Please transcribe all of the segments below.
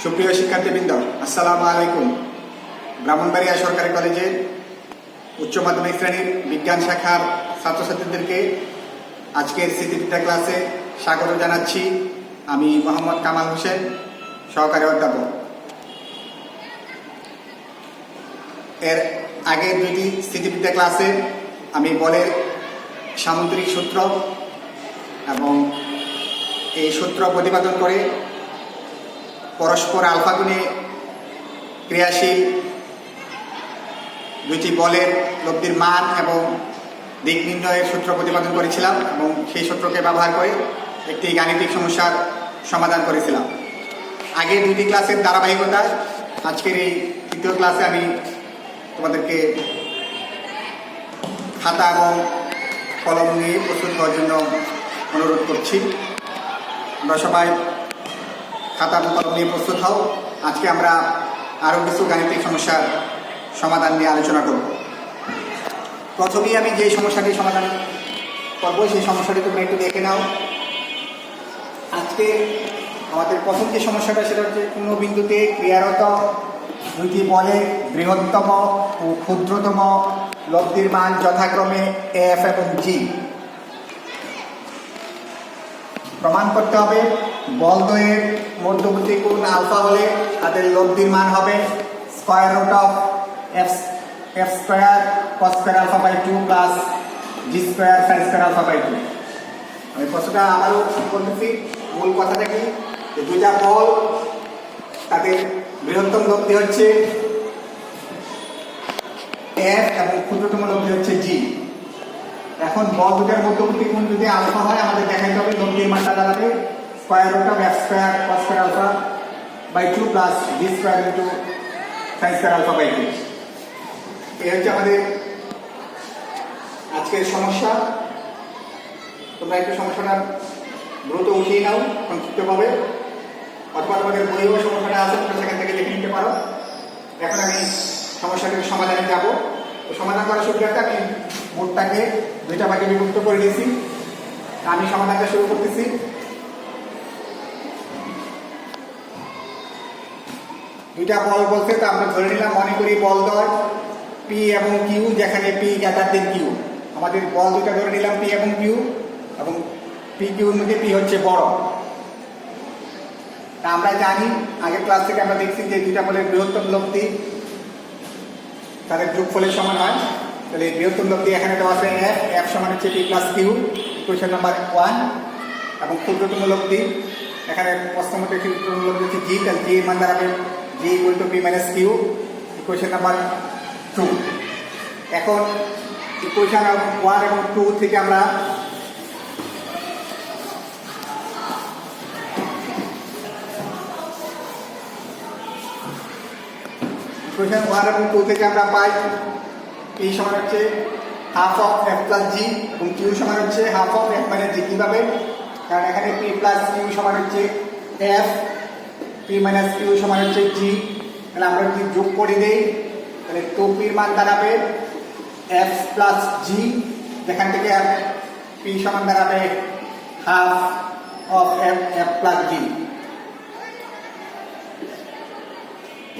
সুপ্রিয় শিক্ষার্থীবৃন্দ, আসসালামু আলাইকুম। ব্রাহ্মণবাড়িয়া সরকারি কলেজের উচ্চ মাধ্যমিক শ্রেণীর বিজ্ঞান শাখার ছাত্রছাত্রীদেরকে আজকের স্মৃতিবিদ্যা ক্লাসে স্বাগত জানাচ্ছি। আমি মোহাম্মদ কামাল হোসেন, সহকারী অধ্যাপক। এর আগের দুইটি স্মৃতিবিদ্যা ক্লাসে আমি বলের সামুদ্রিক সূত্র এবং এই সূত্র প্রতিপাদন করে পরস্পর আলফা গুণে ক্রিয়াশীল দুইটি বলের লব্ধির মান এবং দিক নির্ণয়ের সূত্র প্রতিপাদন করেছিলাম এবং সেই সূত্রকে ব্যবহার করে একটি গাণিতিক সমস্যার সমাধান করেছিলাম। আগের দুইটি ক্লাসের ধারাবাহিকতায় আজকের এই তৃতীয় ক্লাসে আমি তোমাদেরকে খাতা এবং কলম নিয়ে প্রস্তুত হওয়ার জন্য অনুরোধ করছি। আমরা সবাই খাতা এবং কলম নিয়ে প্রস্তুত হও। আজকে আমরা আরও কিছু গাণিতিক সমস্যার সমাধান নিয়ে আলোচনা করব। প্রথমেই আমি যে সমস্যাটি সমাধান করব সেই সমস্যাটি তোমরা একটু দেখে নাও। আজকে আমাদের প্রথম যে সমস্যাটা সেটা হচ্ছে কোনো বিন্দুতে ক্রিয়ারত দুইটি বলের বৃহত্তম ও ক্ষুদ্রতম লব্ধির মান যথাক্রমে এফ এবং জি। প্রমাণ করতে হবে বল দ্বয়ের মধ্যবর্তী কোণ আলফা হলে তাদের লব্ধির মান হবে square root of F square cos square alpha by 2 plus G square sine square alpha by 2। আমি প্রশ্নটা আবারও বলতেছি। মূল কথাটা কি, যে দুইটা বল তাদের বৃহত্তম লব্ধি হচ্ছে এফ এবং ক্ষুদ্রতম লব্ধি হচ্ছে জি। এখন বল দুটার মধ্যবর্তী কোণ যদি আলফা হয়, আমাদের দেখাইতে হবে লব্ধির মানটা দাঁড়াবে square root of F square cos square alpha by 2 plus G square into sine square alpha by 2। এই হচ্ছে আমাদের আজকের সমস্যা। তোমরা একটু সমস্যাটা দ্রুত উঠিয়ে নাও সংক্ষিপ্তভাবে, অথবা তোমাদের বইও সমস্যাটা আছে, তোমরা সেখান থেকে দেখে নিতে পারো। এখন আমি সমস্যাটির সমাধানে যাব। তো সমাধান করার সুবিধাটা আমি বোর্ডটাকে দুইটা ভাগে বিভক্ত করে দিয়েছি। আমি সমাধানটা শুরু করতেছি। দুইটা বল বলতে তো আমরা ধরে নিলাম, মনে করি বল দ্বয় পি এবং কিউ, যেখানে পি গ্রেটার দেন কিউ। আমাদের বল দুইটা ধরে নিলাম পি এবং কিউ, এবং পি কিউর মধ্যে পি হচ্ছে বড়। তা আমরা জানি, আগের ক্লাস থেকে আমরা দেখছি যে দুইটা বলের বৃহত্তম লব্ধি তাদের যোগফলের সমান হয়। তাহলে বৃহত্তম লব্ধি এখানে দেওয়া আছে এফ, এফ সমান হচ্ছে P plus Q, equation number 1। এবং ক্ষুদ্রতম লব্ধি এখানে প্রশ্ন মধ্যে ক্ষুদ্রতম লব্ধি হচ্ছে জি, তাহলে জি এর মান দাঁড়াবে G equal to P minus Q, equation number 2। এখন ইকুয়েশন 1 এবং 2 থেকে আমরা ইকুয়েশন 1 এবং 2 থেকে আমরা পাই পি সমান হচ্ছে half of F plus G এবং কিউ সমান হচ্ছে হাফ অফ এফ মাইনাস জি। কিভাবে? কারণ এখানে পি প্লাস কিউ সমান হচ্ছে এফ, পি মাইনাস কিউ সমান হচ্ছে জি। তাহলে আমরা যদি যোগ করে দেই, তাহলে 2 পির মান দাঁড়াবে এফ প্লাস জি, যেখান থেকে পি সমান দাঁড়াবে half of F F plus G.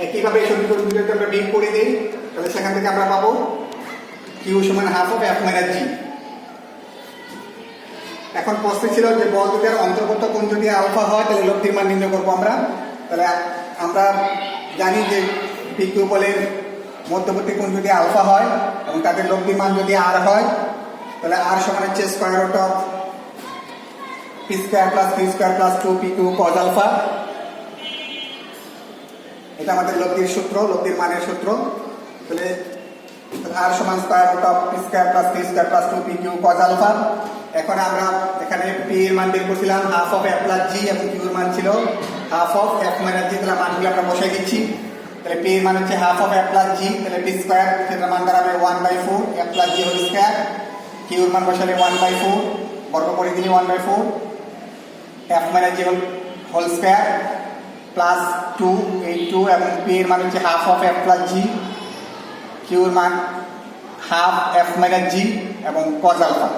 একইভাবে সমীকরণ যদি আমরা বিয়োগ করে দিই, তাহলে সেখান থেকে আমরা পাবো কিউ সমান হাফ অফ এফ মাইনাস জি। এখন প্রশ্ন ছিল যে বল দুটার অন্তর্গত কোণ যদি আলফা হয়, তাহলে লব্ধির মান নির্ণয় করবো আমরা। তাহলে আমরা জানি যে পি কিউ বলের মধ্যবর্তী কোণ যদি আলফা হয় এবং তাদের লব্ধির মান যদি আর হয়, তাহলে আর সমান হচ্ছে square root of P square plus P square plus 2 P Q cos alpha. এটা আমাদের লব্ধির সূত্র, লব্ধির মানের সূত্র। তাহলে আর সমান square root of P square plus P square plus 2 P Q cos alpha. এখন আমরা এখানে পি এর মান বের করছিলাম half of F plus G এবং কিউ এর মান ছিল half of F minus G. তাহলে মানগুলো আমরা বসাই দিচ্ছি। তাহলে পি এর মান হচ্ছে half of F plus G, তাহলে পি স্কয়ার, সেটার মান দাঁড়াবে 1/4 F plus G whole square. Q এর মান বসালে 1/4, বর্গ করে দিলে 1/4 F minus G whole square plus 2, এই 2 এবং পি এর মান হচ্ছে half of F plus G, Q এর মান হাফ এফ মাইনাস জি এবং কজ আলফা।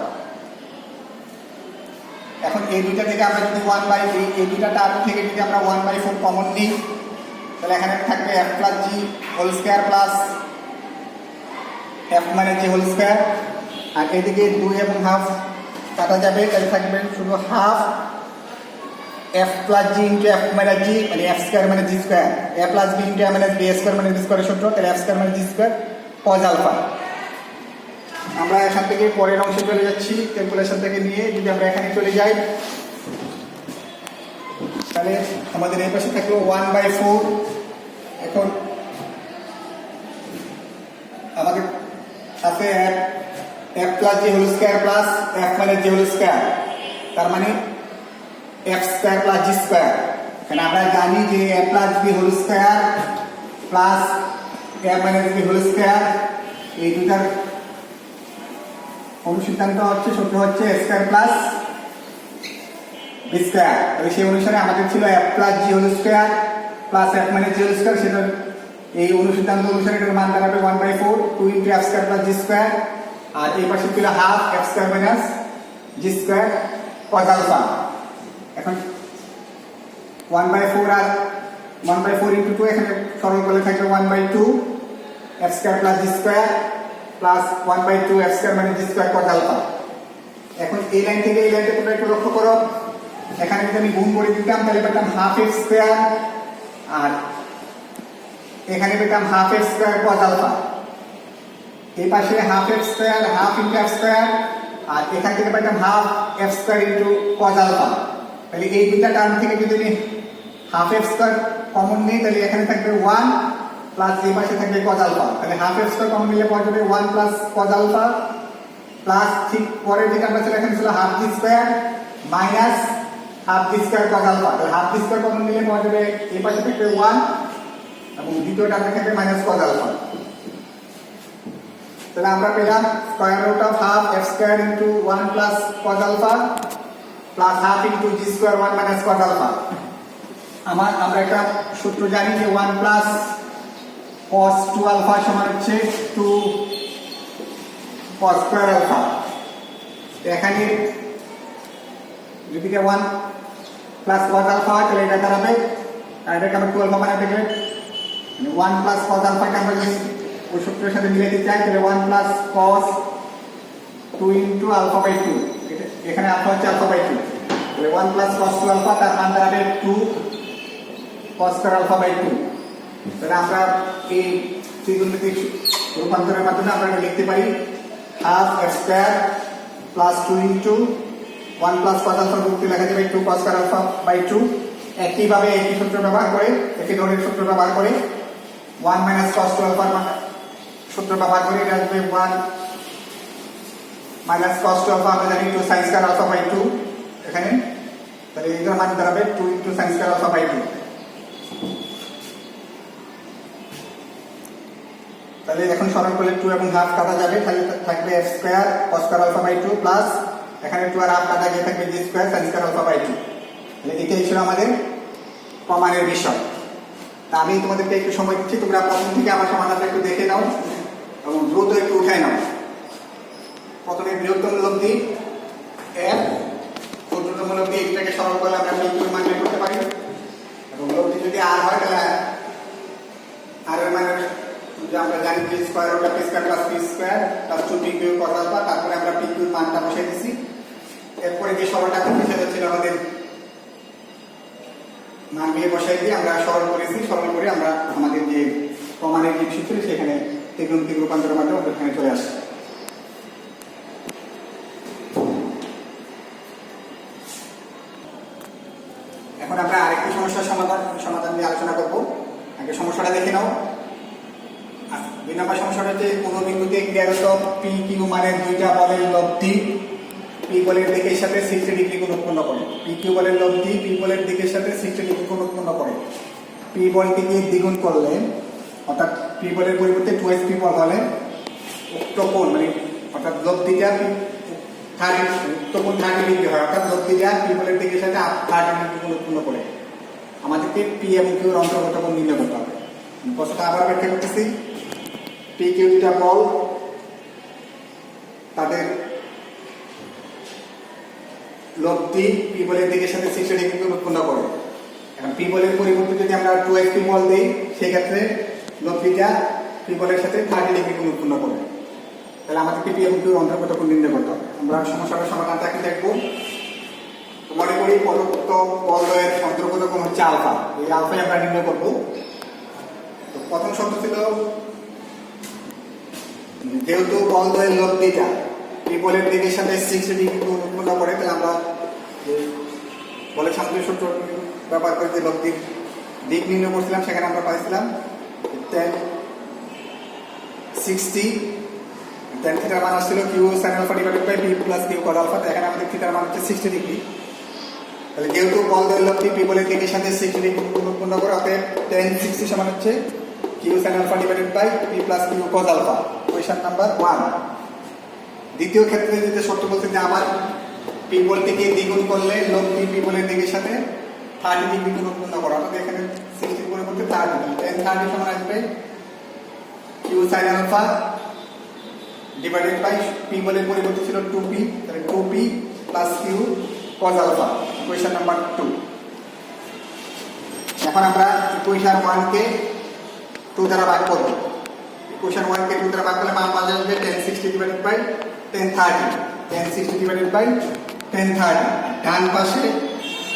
এখন এই দুইটা থেকে আমরা যদি 1/3 এই দুইটা টার্ম থেকে যদি আমরা 1/4 কমন নিই, তাহলে এখানে থাকবে F plus G whole square plus F minus G whole square, আর এদিকে 2 এবং হাফ কাটা যাবে, তাহলে থাকবে শুধু half F plus G into F minus G, মানে এফ স্কোয়ার মানে G square, A plus B into A minus B square মানে বি স্কোয়ারের সূত্র, তাহলে এফ স্কোয়ার মানে জি স্কোয়ার কজ আলফা। আমরা এখান থেকে পরের অংশে চলে যাচ্ছি, ক্যালকুলেশন থেকে নিয়ে যদি আমরা এখানে চলে যাই, তাহলে আমাদের এই পাশে থাকলো 1/4। এখন আমাদের আছে F plus G whole square plus F minus G whole square, তার মানে F square plus G square. এখানে আমরা জানি যে A plus B whole square plus F minus B whole square, এই দুটার অনুসিদ্ধান্ত হচ্ছে সূত্র হচ্ছে A square plus B square. তাহলে সেই অনুসারে আমাদের ছিল F plus G whole square plus F minus G whole square, সেটা এই অনুসিদ্ধান্ত অনুসারে এটার মান দাঁড়াবে 1/4 2 into F square plus G square, আর এই পাশে ছিল half F square minus G square cos alpha. এখন 1/4 আর 1/4 ইন্টু 2 এখানে সরল করলে থাকবে 1/2 F square plus G square plus 1/2 F square minus G square cos alpha. এখন এই লাইন থেকে এই লাইনটা তোমরা একটু লক্ষ্য করো, এখানে যদি আমি গুণ করে দিতাম তাহলে পেতাম হাফ এফ স্কোয়ার, আর এখানে পেতাম half F square cos alpha. এই পাশে half F square half into F square, আর এখান থেকে পেতাম half F square into cos alpha. তাহলে এই দুইটা টার্ম থেকে যদি আমি হাফ এফ স্কোয়ার কমন নিই তাহলে এখানে থাকবে 1 প্লাস এই পাশে থাকবে কজ আলফা, তাহলে হাফ এফ স্কোয়ার কমন নিলে পাওয়া যাবে 1 প্লাস কজ আলফা প্লাস ঠিক পরের দিকে আমরা ছিল এখানে ছিল half G square minus half জি স্কোয়ার কজ আলফা, তাহলে হাফ জি স্কোয়ার কমন নিলে পাওয়া যাবে এই পাশে থাকবে 1 এবং দ্বিতীয় টার্মে থাকবে মাইনাস কজ আলফা। তাহলে আমরা পেলাম square root of half F square into 1 plus cos alpha plus half into G square 1 minus cos alpha. আমরা একটা সূত্র জানি যে 1 প্লাস cos 2 আলফা সমান হচ্ছে 2 cos স্কয়ার আলফা। এখানে যদি 1 প্লাস cos আলফা হয় তাহলে এটা দাঁড়াবে, আর এটাকে আমরা 2 আলফা বানাতে গেলে 1 প্লাস cos আলফাকে আমরা যদি ওই সূত্রের সাথে মিলাতে চাই তাহলে 1 plus cos 2 into alpha by 2, এখানে আলফা হচ্ছে আলফা বাই 2, তাহলে 1 প্লাস cos 2 আলফা তার মান দাঁড়াবে 2 cos স্কয়ার আলফা বাই 2। তাহলে আমরা এই ত্রিগুণমিতিক রূপান্তরের মাধ্যমে আমরা এটা লিখতে পারি half F square plus 2 into 1 plus cos alpha রূপে লেখা যাবে 2 cos স্কয়ার আলফা বাই 2। একইভাবে একই সূত্র ব্যবহার করে একই ধরনের সূত্র ব্যবহার করে 1 মাইনাস cos 2 আলফার সূত্র ব্যবহার করে এটা আসবে 1 মাইনাস cos 2 আলফা, আমরা জানি 2 sin স্কয়ার আলফা বাই 2 এখানে, তাহলে এটার মান দাঁড়াবে 2 into sin square alpha by 2। তাহলে এখন সরল করলে 2 এবং হাফ কাটা যাবে, তাহলে থাকবে f square cos square alpha by 2 plus এখানে 2 আর হাফ কাটা গিয়ে থাকবে G square sin square alpha by 2। তাহলে এটাই ছিল আমাদের প্রমাণের বিষয়। তা আমি তোমাদেরকে একটু সময় দিচ্ছি, তোমরা প্রথম থেকে আমার সমাধানটা একটু দেখে নাও এবং দ্রুত একটু উঠাই নাও। প্রথমে বৃহত্তম লব্ধি f, ক্ষুদ্রতম লব্ধি এটাকে সরল করলে আমরা p এর মান বের করতে পারি, এবং লব্ধি যদি r হয় তাহলে r এর মান আমরা জানি যে square root of p square plus p square plus 2p Q cos alpha, তারপরে আমরা p কিউ মানটা বসাই দিছি। এরপরে যে সরলটা করতে ছিল আমাদের মান দিয়ে বসাই দিয়ে আমরা সরল করেছি, সরল করে আমরা আমাদের যে প্রমাণের যে সূত্র সেখানে ত্রিগুণমিতিক রূপান্তরের মাধ্যমে এখানে চলে আসে। এখন আমরা আরেকটি সমস্যার সমাধান নিয়ে আলোচনা করব। আগে সমস্যাটা দেখে নাও। 2 নম্বর সমস্যাটা হচ্ছে কোনো বিন্দুতে ক্রিয়ারত পি কিউ মানের দুইটা বলের লব্ধি পি বলের দিকের সাথে 60 ডিগ্রি কোণ উৎপন্ন করে। পি কিউ বলের লব্ধি পি বলের দিকের সাথে 60 ডিগ্রি কোণ উৎপন্ন করে। পি বলটিকে দ্বিগুণ করলে, অর্থাৎ পি বলের পরিবর্তে 2s পি বল হলে উক্ত কোণ মানে অর্থাৎ লব্ধিটা উক্ত কোণ 30 ডিগ্রি হয়, অর্থাৎ লব্ধিটা পি বলের দিকের সাথে 30 ডিগ্রি কোণ উৎপন্ন করে। আমাদেরকে পি এবং কিউ এর অন্তর্গত কোণ নির্ণয় করতে হবে। প্রশ্নটা আবার ব্যাখ্যা করতেছি। পি কিউ দুটা বল, তাদের লব্ধি পি বলের দিকের সাথে 60 ডিগ্রি কোণ উৎপন্ন করে। পি বলের পরিবর্তে যদি আমরা 2x পি বল দিই সেক্ষেত্রে লব্ধিটা পি বলের সাথে 30 ডিগ্রি কোণ উৎপন্ন করবে। তাহলে আমাদেরকে পি এবং কিউর অন্তর্গত কোণ নির্ণয় করতে হবে। আমরা সমস্যাটার সমাধানটা কি দেখবো। মনে করি প্রদত্ত বলদ্বয়ের অন্তর্গত কোণ হচ্ছে আলফা, এই আলফাই আমরা নির্ণয় করবো। তো প্রথম শর্ত ছিল যেহেতু বলদ্বয়ের লব্ধিটা পি বলের দিকের সাথে 60 ডিগ্রি কোণ উৎপন্ন করে, তাহলে আমরা বলের সামগ্রিক সূত্র ব্যবহার করে যে লব্ধির দিক নির্ণয় করছিলাম সেখানে আমরা পাইছিলাম tan 60 tan থিটার মান আসছিল Q sin alpha divided by P plus Q cos alpha. এখানে আমাদের থিটার মান হচ্ছে 60 ডিগ্রি। তাহলে যেহেতু বলদ্বয়ের লব্ধি পি বলের দিকের সাথে 60 ডিগ্রি কোণ উৎপন্ন করে, অতএব tan 60 সমান হচ্ছে Q sin alpha divided by P plus Q cos alpha. Question number 1। দ্বিতীয় ক্ষেত্রে যেটা শর্ত বলতে যে আবার পি বলটিকে দ্বিগুণ করলে লব্ধি পি বলের দিকের সাথে 30 ডিগ্রি কোণ উৎপন্ন করা, অর্থাৎ এখানে 60 পরিবর্তে 30 ডিগ্রি। tan 30 সমান আসবে Q sin alpha divided by P বলের পরিবর্তে ছিল 2p, তাহলে 2p plus Q cos alpha. Equation number 2। এখন আমরা ইকুয়েশন 1 কে 2 দ্বারা ভাগ করব। ইকুয়েশন 1 কে 2 দ্বারা ভাগ করলে মান পাওয়া যাবে tan 60 divided by tan 30, tan 60 divided by tan 30। ডান পাশে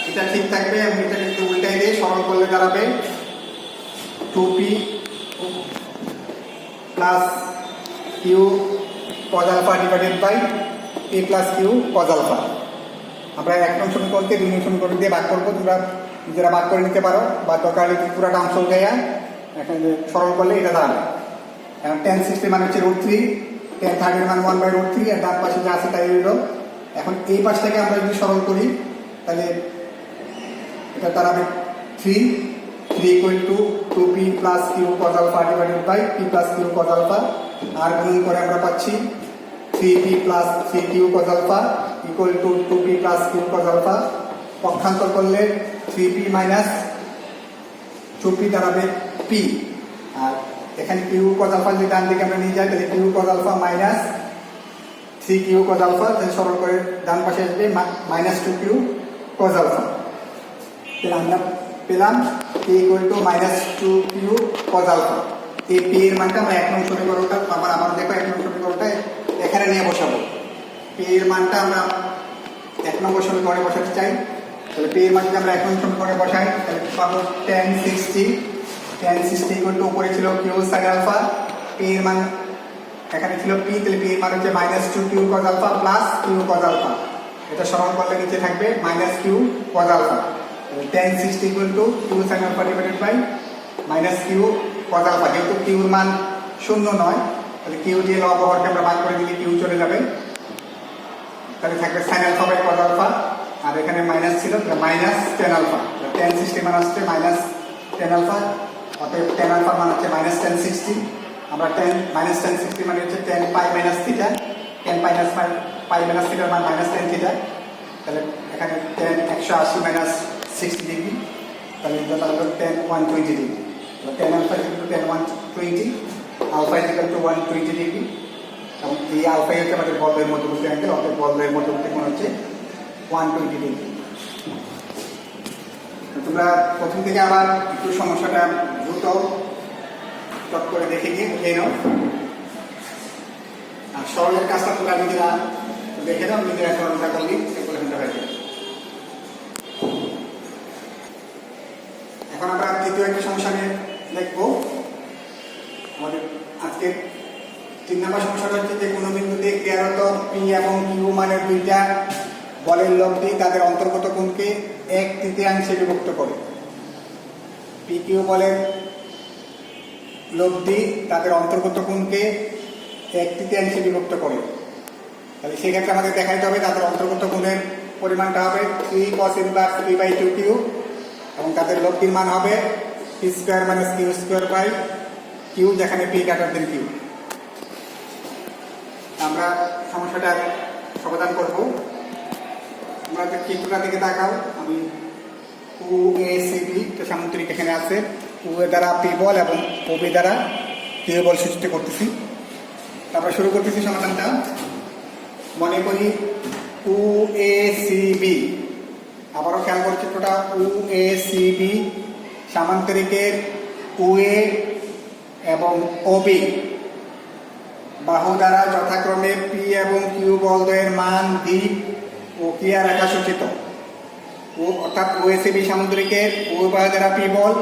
এটা ঠিক থাকবে এবং এটা কিন্তু উল্টাই দিয়ে সরল করলে দাঁড়াবে 2p plus Q cos alpha divided by p plus Q cos alpha. আমরা 1 নং সমীকরণকে 2 নং সমীকরণ দিয়ে ভাগ করবো। তোমরা নিজেরা ভাগ করে নিতে পারো বা দরকার হলে পুরোটা অংশ উঠাইয়া এখানে সরল করলে এটা দাঁড়াবে। এখন tan 60 মান হচ্ছে √3, tan 30 মান 1/√3, আর ডান পাশে যা আছে তাই রইল। এখন এই পাশটাকে আমরা যদি সরল করি তাহলে এটা দাঁড়াবে 3 = 2p plus Q cos alpha divided by p plus Q cos alpha. আর গুণ করে আমরা পাচ্ছি 3p plus 3q cos alpha equal to 2p plus q cos alpha. পক্ষান্তর করলে 3p মাইনাস 2p দাঁড়াবে p, আর এখানে q cos আলফা যদি ডান দিকে আমরা নিয়ে যাই তাহলে q cos alpha minus 3q cos alpha, তাহলে সরল করে ডান পাশে আসবে মাইনাস 2q cos আলফা। তাহলে আমরা পেলাম p equal to minus 2q cos alpha. এই p এর মানটা আমরা 1 নং সমীকরণটা আবার দেখো 1 নং সমীকরণটা এখানে নিয়ে বসাবো। p এর মানটা আমরা 1 নম্বর সমীকরণে বসাতে চাই। তাহলে p এর মান যদি আমরা 1 নং সমীকরণে বসাই তাহলে পাবো tan 60 ইকুয়াল টু উপরে ছিল q sin আলফা, p এর মান এখানে ছিল p, তাহলে p এর মান হচ্ছে minus 2q cos alpha plus q cos alpha. এটা সরল করলে নিচে থাকবে minus q cos alpha. tan 60 equal to q sin alpha divided by minus q cos alpha. যেহেতু q এর মান 0 নয়, তাহলে q দিয়ে লব হরকে আমরা ভাগ করে দিলে q চলে যাবে, তাহলে থাকবে sin alpha by cos alpha. আর এখানে মাইনাস ছিল মাইনাস tan আলফা, tan 60 মান আসছে মাইনাস tan আলফা, অতএব tan আলফা মান হচ্ছে মাইনাস tan 60। আমরা মাইনাস tan 60 মানে হচ্ছে tan পাই মাইনাস থিটা, tan পাই মাইনাস থিটার মান মাইনাস tan থিটা। তাহলে এখানে tan 180 মাইনাস 60 ডিগ্রি, তাহলে এটা হলো tan 120 degree. tan alpha equal to tan 120, alpha equal to 120 degree, এবং এই আলফা হচ্ছে আমাদের বলয়ের মধ্যবর্তী অ্যাঙ্গেল, অর্থাৎ বলয়ের মধ্যবর্তী কোণ হচ্ছে 120 ডিগ্রি। তোমরা প্রথম থেকে আবার একটু সমস্যাটা দ্রুত চট করে দেখে গিয়ে বুঝে নাও, আর সরলের কাজটা তোমরা নিজেরা দেখে নাও, নিজেরা সরলটা করলেই ক্যালকুলেশনটা হয়ে যাবে। এখন আমরা তৃতীয় একটি সমস্যা নিয়ে দেখবো। আমাদের আজকে 3 নম্বর সমস্যাটা হচ্ছে যে কোনো বিন্দুতে ক্রিয়ারত p এবং q মানের দুইটা বলের লব্ধি তাদের অন্তর্গত কোণকে 1/3 বিভক্ত করে। p q বলের লব্ধি তাদের অন্তর্গত কোণকে 1/3 বিভক্ত করে। তাহলে সেক্ষেত্রে আমাদের দেখাইতে হবে তাদের অন্তর্গত কোণের পরিমাণটা হবে 3 cos ইনভার্স p/2q এবং তাদের লব্ধির মান হবে p square minus q square by q, যেখানে p গ্রেটার দেন q। আমরা সমস্যাটা সমাধান করব। আমরা চিত্রটা দিকে তাকাও, আমি OACB সামুদ্রিক এখানে আছে, ও দ্বারা p বল এবং OB দ্বারা q বল সৃষ্টি করতেছি। তারপর শুরু করতেছি সমাধানটা। মনে করি OACB আবারও খেয়াল করে চিত্রটা ও এ সি বি সামান্তরিকের ও এ এবং ও বি বাহু দ্বারা যথাক্রমে পি এবং কিউ বলদ্বয়ের মান দ্বীপ ও ক্রিয়া রেখা সূচিত। ও অর্থাৎ ও এ সি বি সামান্তরিকের ও বাহু দ্বারা পি বল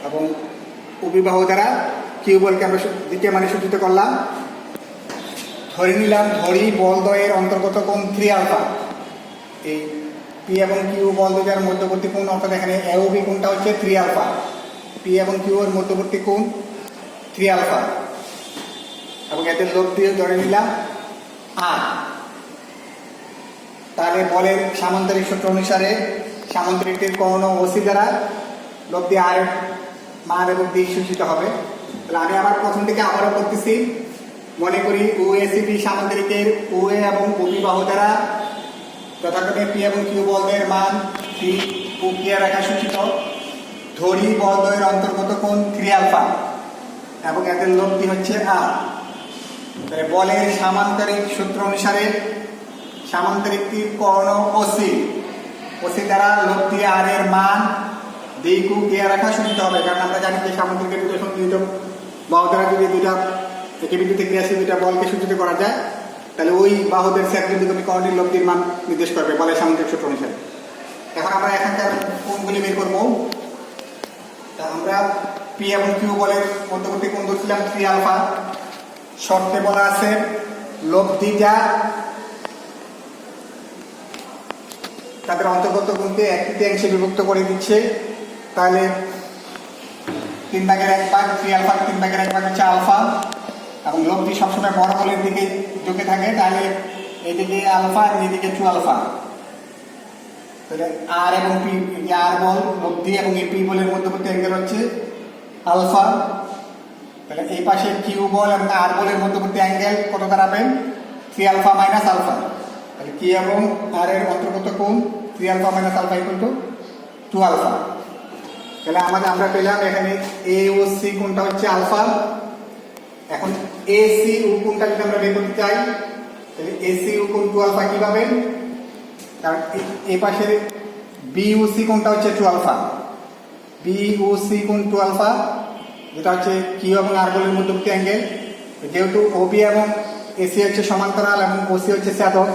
এবং ও বি বাহু দ্বারা কিউ বলকে আমরা দ্বিতীয় মানে সূচিত করলাম। ধরে নিলাম ধরি বলদ্বয়ের অন্তর্গত কোণ 3 আলফা। এই পি এবং কিউ বলদ্বয়ের মধ্যবর্তী কোণ অর্থাৎ এখানে এ ও বি কোণটা হচ্ছে 3 আলফা। পি এবং কিউ এর মধ্যবর্তী কোণ 3 আলফা এবং এদের লোভ দিয়ে ধরে নিলাম আর। তাহলে বলের সামান্তরিক সূত্র অনুসারে সামান্তরিকটির কর্ণ ওসি দ্বারা লোভ দিয়ে আর মান এবং দিক সূচিত হবে। তাহলে আমি আবার প্রথম থেকে আবারও করতেছি। মনে করি ও এ সি বি সামান্তরিকের ও এ এবং ও বি বাহু দ্বারা যথাক্রমে পি এবং কিউ বলদ্বয়ের মান পি ও ক্রিয়া রেখা সূচিত। ধরি বলদ্বয়ের অন্তর্গত কোণ 3 আলফা এবং এদের লব্ধি হচ্ছে আর। তাহলে বলের সামান্তরিক সূত্র অনুসারে সামান্তরিকটির কর্ণ ওসি ওসি দ্বারা লব্ধি আর এর মান দিক ও ক্রিয়া রেখা সূচিত হবে। কারণ আমরা জানি যে সামান্তরিকের দুটো সংযোজিত বাহু দ্বারা যদি দুইটা একই বিন্দুতে ক্রিয়াশীল দুইটা বলকে সূচিত করা যায় তাহলে ওই বাহুদের ছেদ বিন্দুকে কর্ণের লব্ধির মান নির্দেশ করবে বলের সামান্তরিক সূত্র অনুসারে। এখন আমরা এখানকার কোণগুলি বের করবো। তা আমরা পি এবং কিউ বলের মধ্যবর্তী কোণ ধরছিলাম 3 আলফা। শর্তে বলা আছে লব্ধি যা তাদের অন্তর্গত কোণকে 1/3 বিভক্ত করে দিচ্ছে। তাহলে 3/1 3 আলফা 3/1 হচ্ছে আলফা এবং লব্ধি সবসময় বড় বলের দিকে ঝুঁকে থাকে। তাহলে এইদিকে আলফা এইদিকে 2 আলফা। তাহলে আর এবং পি আর বল লব্ধি এবং এই পি বলের মধ্যবর্তী অ্যাঙ্গেল হচ্ছে আলফা। তাহলে এই পাশে কিউ বল এবং আর বলের মধ্যবর্তী অ্যাঙ্গেল কত দাঁড়াবেন 3 আলফা মাইনাস আলফা। তাহলে কি এবং আর এর অন্তর্গত কোণ 3 alpha minus alpha equal to 2 alpha. তাহলে আমরা পেলাম এখানে এ ও সি কোণটা হচ্ছে আলফা। এখন এ সি ও কোণটা যদি আমরা বের করতে চাই তাহলে এ সি ও কোণ 2 আলফা কি পাবেন? কারণ এই পাশের বি ও সি কোণটা হচ্ছে 2 আলফা। বি ও সি কোণ 2 আলফা যেটা হচ্ছে কিউ এবং আর বলের মধ্যবর্তী অ্যাঙ্গেল। যেহেতু ও বি এবং এসি হচ্ছে সমান্তরাল এবং ওসি হচ্ছে ছেদক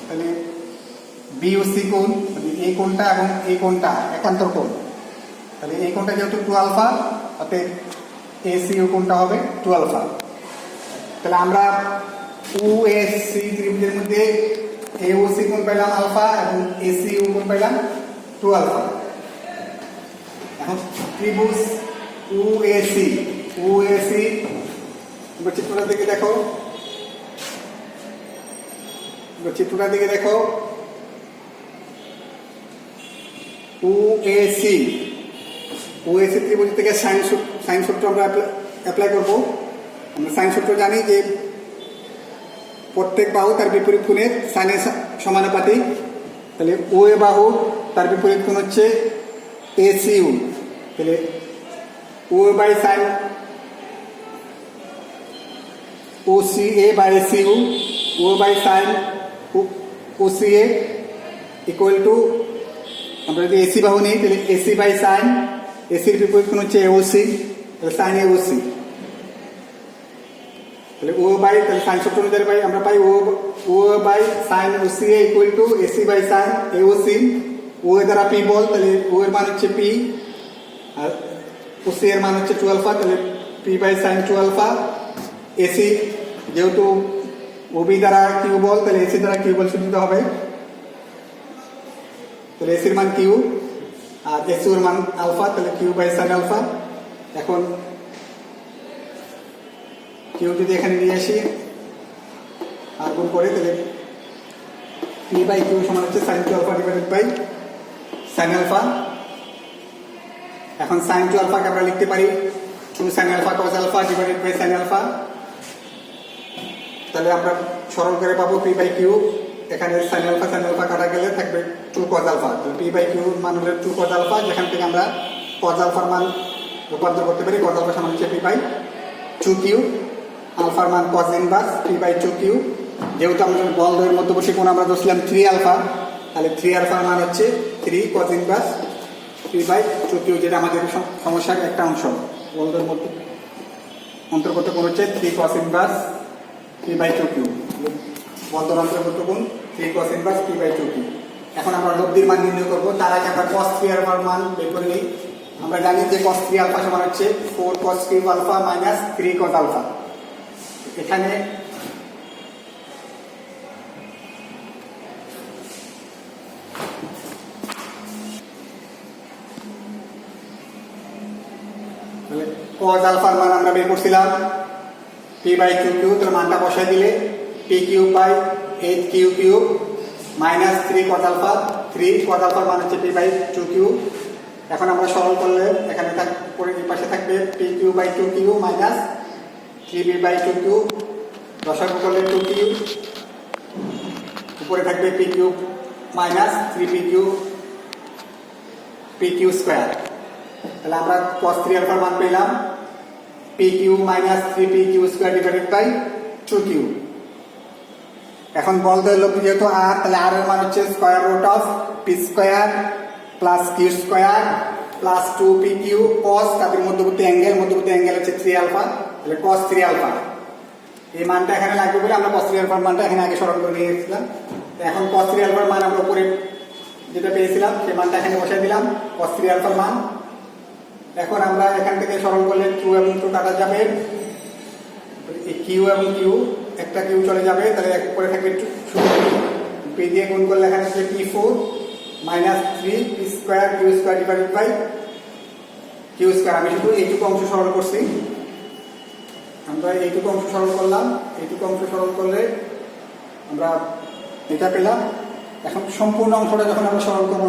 তাহলে বি ও সি কোণ এই কোণটা এবং এই কোণটা একান্তর কোণ। তাহলে এই কোণটা যেহেতু 2 আলফা অতএব এসি ও কোণটা হবে 2 আলফা। তাহলে আমরা ও এস সি ত্রিভুজের মধ্যে এ ও সি কোণ পেলাম আলফা এবং এসি ও কোণ পেলাম 2 আলফা। এখন ত্রিভুজ ও এ সি চিত্রটার দিকে দেখো ও এ সি ত্রিভুজ থেকে সাইন সূত্র আমরা অ্যাপ্লাই করবো। আমরা সাইন সূত্র জানি যে প্রত্যেক বাহু তার বিপরীত কোণের সাইনের সমানুপাতিক। তাহলে ও এ বাহু তার বিপরীত কোণ হচ্ছে এসিউ। তাহলে O by sine O C A by এসিউ O by sine O C A equal to আমরা যদি এসি বাহু নিই তাহলে এসি বাই সাইন এসির বিপরীত কোণ হচ্ছে এওসি তাহলে সাইন এওসি। তাহলে ও বাই তাহলে সাইন সূত্র অনুযায়ী পাই আমরা পাই O by sine OC A equal to AC by sine AOC. O এর দ্বারা পি বল তাহলে ও এর মান হচ্ছে পি আর ওসি এর মান হচ্ছে 2 আলফা তাহলে P by sine 2 alpha. AC যেহেতু ওবি দ্বারা কিউ বল তাহলে এসি দ্বারা কিউ বল সূচিত হবে। তাহলে এসির মান কিউ আর এসি এর মান আলফা তাহলে কিউ বাই সাইন আলফা। এখন কিউ যদি এখানে নিয়ে আসি আর গুণ করে তাহলে পি বাই কিউ সমান হচ্ছে sine 2 alpha divided by sine alpha. এখন সাইন 2 আলফাকে আমরা লিখতে পারি 2 sine alpha cos alpha divided by sine alpha. তাহলে আমরা সরল করে পাবো পি বাই কিউ। এখানে সাইন আলফা কাটা গেলে থাকবে 2 কস আলফা। তো পি বাই কিউ মান হলো 2 কস আলফা যেখান থেকে আমরা কস আলফার মান রূপান্তর করতে পারি। কস আলফা সমান হচ্ছে পি বাই 2 কিউ। আলফার মান cos inverse P by 2 Q. যেহেতু আমরা বলদ্বয়ের মধ্যবর্তী কোণ আমরা ধরছিলাম 3 আলফা তাহলে 3 আলফার মান হচ্ছে 3 cos inverse P by 2q, যেটা আমাদের সমস্যার একটা অংশ। বলদের মধ্যে অন্তর্গত কোণ হচ্ছে 3 cos inverse P by 2q। বলদের অন্তর্গত কোণ 3 cos inverse P by 2q। এখন আমরা লব্ধির মান নির্ণয় করবো। তার আগে আমরা cos 3 আলফার মান বের করে নিই। আমরা জানি যে cos 3 আলফা সমান হচ্ছে 4 cos cube alpha minus 3 cos alpha. এখানে cos আলফার মান আমরা বের করছিলাম p বাই 2q, তার মানটা বসাই দিলে p cube by 8q cube minus 3 cos alpha. 3 cos আলফার মান হচ্ছে p বাই 2q। এখন আমরা সরল করলে এখানে পরে এই পাশে থাকবে p cube by 2q minus 3p by 2q, দশাগু করলে 2q, উপরে থাকবে p cube minus 3pq pq square. তাহলে আমরা cos 3 আলফার মান পেলাম pq minus 3pq square divided by 2q। এখন বলদের লব্ধি যেহেতু r, তাহলে r এর মান হচ্ছে square root of p square plus q square plus 2pq cos, তাদের মধ্যবর্তী অ্যাঙ্গেল হচ্ছে 3 আলফা, তাহলে cos 3 আলফা। এই মানটা এখানে লাগবে বলে আমরা cos 3 আলফার মানটা এখানে আগে সরল করে নিয়ে এসেছিলাম। এখন cos 3 আলফার মান আমরা উপরে যেটা পেয়েছিলাম সেই মানটা এখানে বসাই দিলাম, cos 3 আলফার মান। এখন আমরা এখান থেকে সরল করলে q এবং 2 কাটা যাবে, q এবং q একটা q চলে যাবে, তাহলে উপরে থাকবে শুধু p দিয়ে গুণ করলে এখানে হচ্ছে p4 minus 3 p square q square divided by q square. আমি শুধু এইটুকু অংশ সরল করছি। আমরা এইটুকু অংশ সরল করলাম, এইটুকু অংশ সরল করলে আমরা এটা পেলাম। এখন সম্পূর্ণ অংশটা যখন আমরা সরল করবো,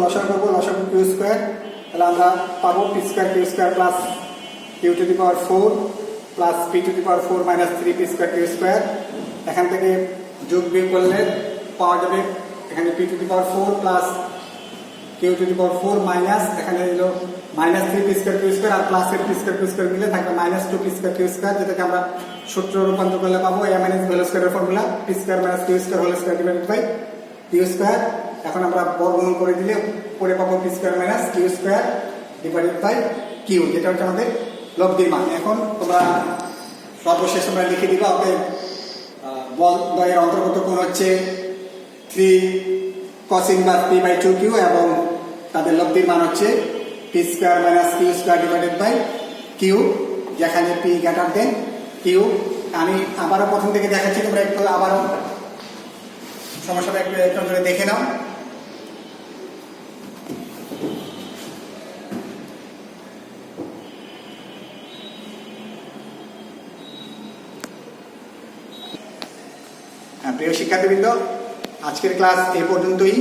লসাগু q স্কয়ার, তাহলে আমরা পাবো p square q square plus q to the power 4 plus p to the power 4 minus 3p square q square. এখান থেকে যোগ বিয়োগ করলে পাওয়া যাবে এখানে p to the power 4 plus q to the power 4 minus এখানে হলো minus 3p square q square আর প্লাস এর p স্কয়ার q স্কয়ার মিলে থাকবে minus 2p square q square, যেটাকে আমরা সূত্র রূপান্তর করলে পাবো a মাইনাস b হোল স্কয়ারের formula p square minus q square whole square divided by q square. এখন আমরা বর্গমূল করে দিলে পরে পাবো p square minus q square divided by q, যেটা হচ্ছে আমাদের লব্ধির মান। এখন তোমরা সর্বশেষ আমরা লিখে দিবা, ওকে বল দ্বয়ের অন্তর্গত কোণ হচ্ছে 3 cos inverse p by 2q এবং তাদের লব্ধির মান হচ্ছে p square minus q square divided by q, যেখানে p গ্রেটার দেন q। আমি আবারও প্রথম থেকে দেখাচ্ছি, তোমরা একটু আবারও সমস্যাটা একটু ধরে দেখে নাও। প্রিয় শিক্ষার্থীবৃন্দ, আজকের ক্লাস এই পর্যন্তই।